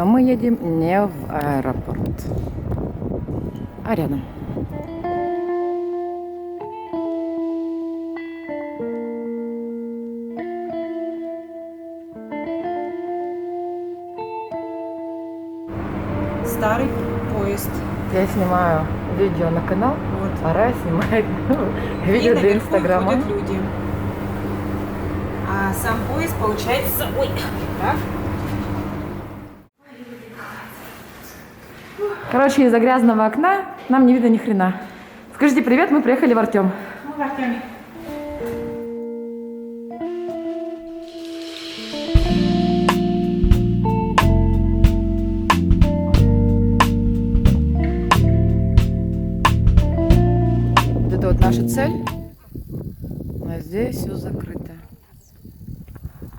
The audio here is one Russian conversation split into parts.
мы едем не в аэропорт, а рядом. Старый поезд. Я снимаю видео на канал, Вот. а Рая снимает видео И для наверху Инстаграма. ходят люди. А сам поезд получается... Ой, так. Короче, из-за грязного окна нам не видно ни хрена. Скажите привет, мы приехали в Артем. Мы в Артеме. Вот это вот наша цель. А здесь все закрыто.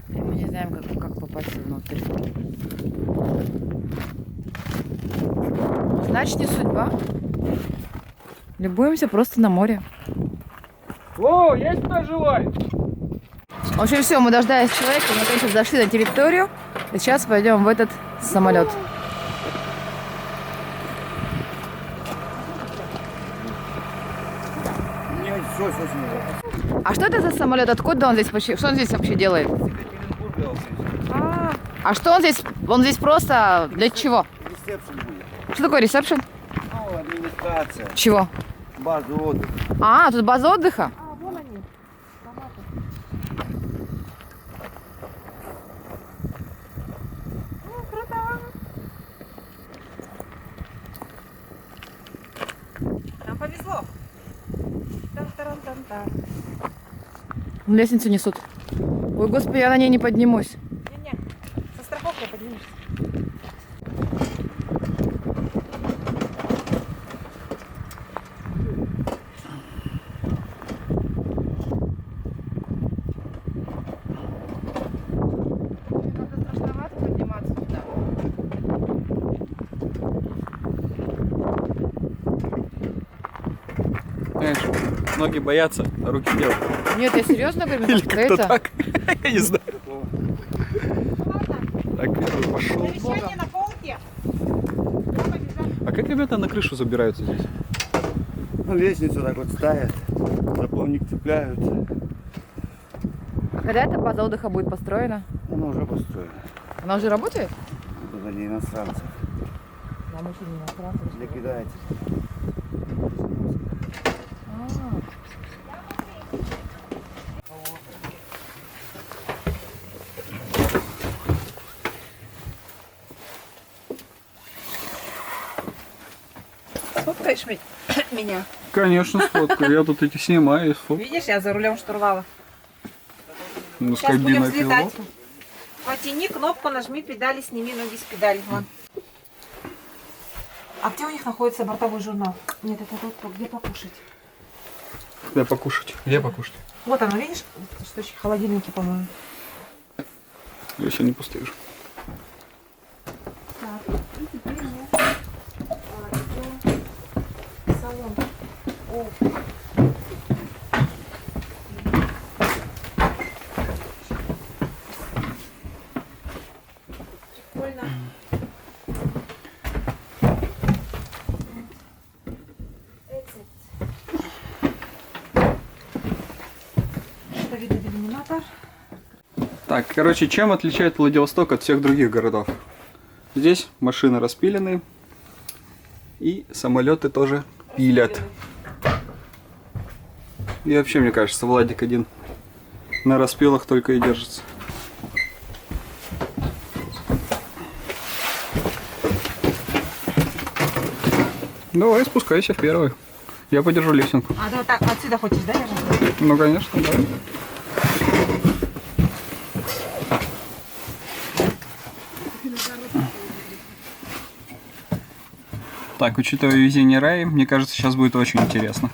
И мы не знаем, как попасть внутрь. Значит, не судьба. Любуемся просто на море. О, есть кто живой? В общем, все, мы дождались человека, мы, конечно, зашли на территорию. И сейчас пойдем в этот самолет. Нет, все снимаю. А что это за самолет? Откуда он здесь вообще? Что он здесь вообще делает? А что он здесь? Он здесь просто для чего? Ресепшн будет. Что такое ресепшн? Ну, администрация. Чего? База отдыха. А, тут база отдыха? Нам повезло. Тан-таран-тан-тан. Лестницу несут. Ой, господи, я на ней не поднимусь. Не-не, со страховкой поднимешься. Как-то страшновато подниматься туда. Знаешь, многие боятся, а руки делают. Нет, я серьезно говорю, Или может, как-то это... так. Я не знаю. Так, первый пошел. Совещание на полке. А как ребята на крышу забираются здесь? Ну, лестницу так вот ставят, заполник цепляют. Когда эта база отдыха будет построена? Она уже построена. Она уже работает? Это для иностранцев. Нам еще не иностранцы. Для китайцев. Сфоткаешь меня? Конечно, сфоткаю. Я тут эти снимаю и сфоткаю. Видишь, я за рулем штурвала. Ну, с Сейчас будем кабиной взлетать. пилота. Потяни кнопку, нажми педали, сними ноги с педали. Вон. А где у них находится бортовой журнал? Нет, это тут, где покушать. Где покушать? Где покушать? Вот оно, видишь? Что еще холодильники, по-моему. Я еще не пустые же. Так, и теперь мы идем в салон. О. Прикольно. Это видоиллюминатор. Так, короче, чем отличает Владивосток от всех других городов? Здесь машины распилены, и самолеты тоже пилят. И вообще, мне кажется, Владик один на распилах только и держится. Давай, спускайся в первый. Я подержу лесенку. А, да, так, отсюда хочешь, да, держать? Ну, конечно, да. Так, учитывая везение Раи, мне кажется, сейчас будет очень интересно.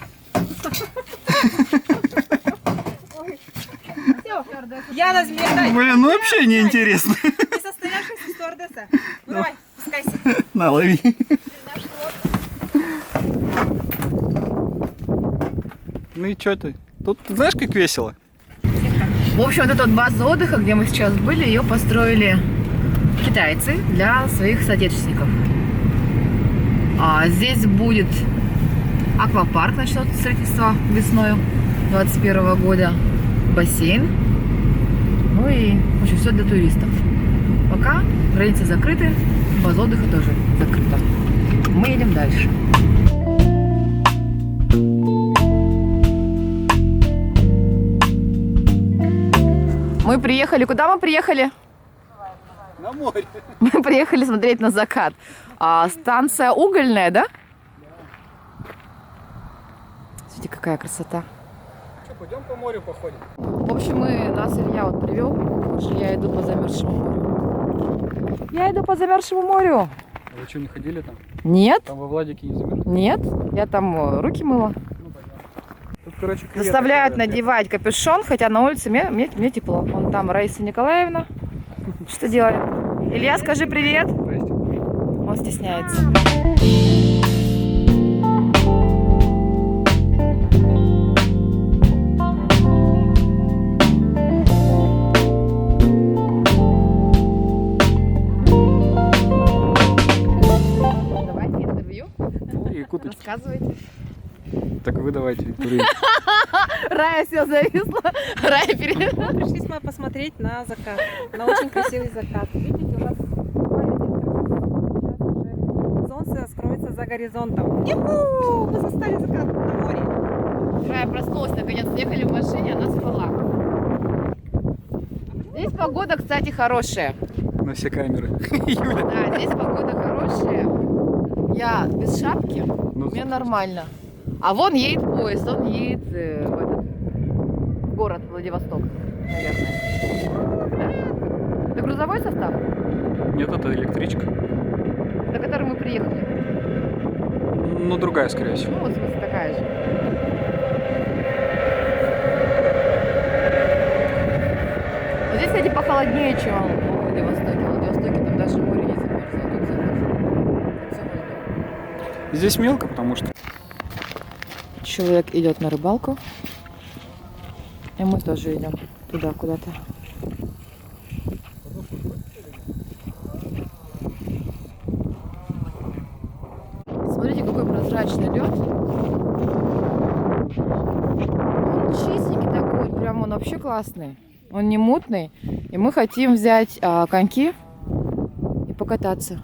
Яна Змея, Блин, ну вообще не интересно. ты состоявшаяся стюардесса. Ну давай, спускайся. На, лови. Ну и чё ты? Тут знаешь, как весело? В общем, вот эта вот база отдыха, где мы сейчас были, ее построили китайцы для своих соотечественников. Здесь будет аквапарк, начнет строительство весной 2021 года, бассейн, ну и, в общем, все для туристов. Пока границы закрыты, база отдыха тоже закрыта. Мы едем дальше. Мы приехали. Куда мы приехали? На море. Мы приехали смотреть на закат. Станция Угольная, да? Смотрите, какая красота. Что, пойдем по морю походим? В общем, нас Илья вот привел, потому что я иду по замерзшему морю. Я иду по замерзшему морю. А вы что, не ходили там? Нет, Там во Владике не замерзли? нет, я там руки мыла. Тут, короче, креветок Заставляют говорят, надевать капюшон, хотя на улице мне тепло. Вон там Раиса Николаевна. Что делает? Илья, скажи привет. Здрасте. Он стесняется. Давайте интервью. И куточки. Рассказывайте. Так вы давайте, курите. Рая все зависла. Рая перед... Пришли с мамой посмотреть на закат. На очень красивый закат. Видите, у нас солнце скроется за горизонтом. Юху! Мы застали закат на море. Рая проснулась, наконец ехали в машине, она спала. Здесь погода, кстати, хорошая. На все камеры. Да, здесь погода хорошая. Я без шапки, Ну, мне нормально. А вон едет поезд, он едет в этот город Владивосток, наверное. Да? Это грузовой состав, Нет, это электричка. на который мы приехали. Ну, другая, скорее всего. Ну, вот, в смысле, такая же. Вот здесь, кстати, похолоднее, чем в Владивостоке. В Владивостоке там даже море не замерзло, а тут замерзло. Всё было. Здесь мелко, потому что... Человек идет на рыбалку, и мы тоже идем туда куда-то. Смотрите, какой прозрачный лед. Он чистенький такой, прям он вообще классный. Он не мутный. И мы хотим взять коньки и покататься.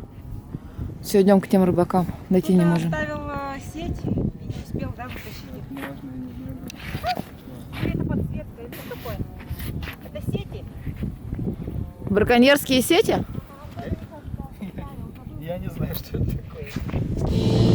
Все, идем к тем рыбакам. Дойти не можем. Оставил сеть и не успел, да, вытащить их. Это подсветка, это что такое? Это сети? Браконьерские сети? Я не знаю, что это такое.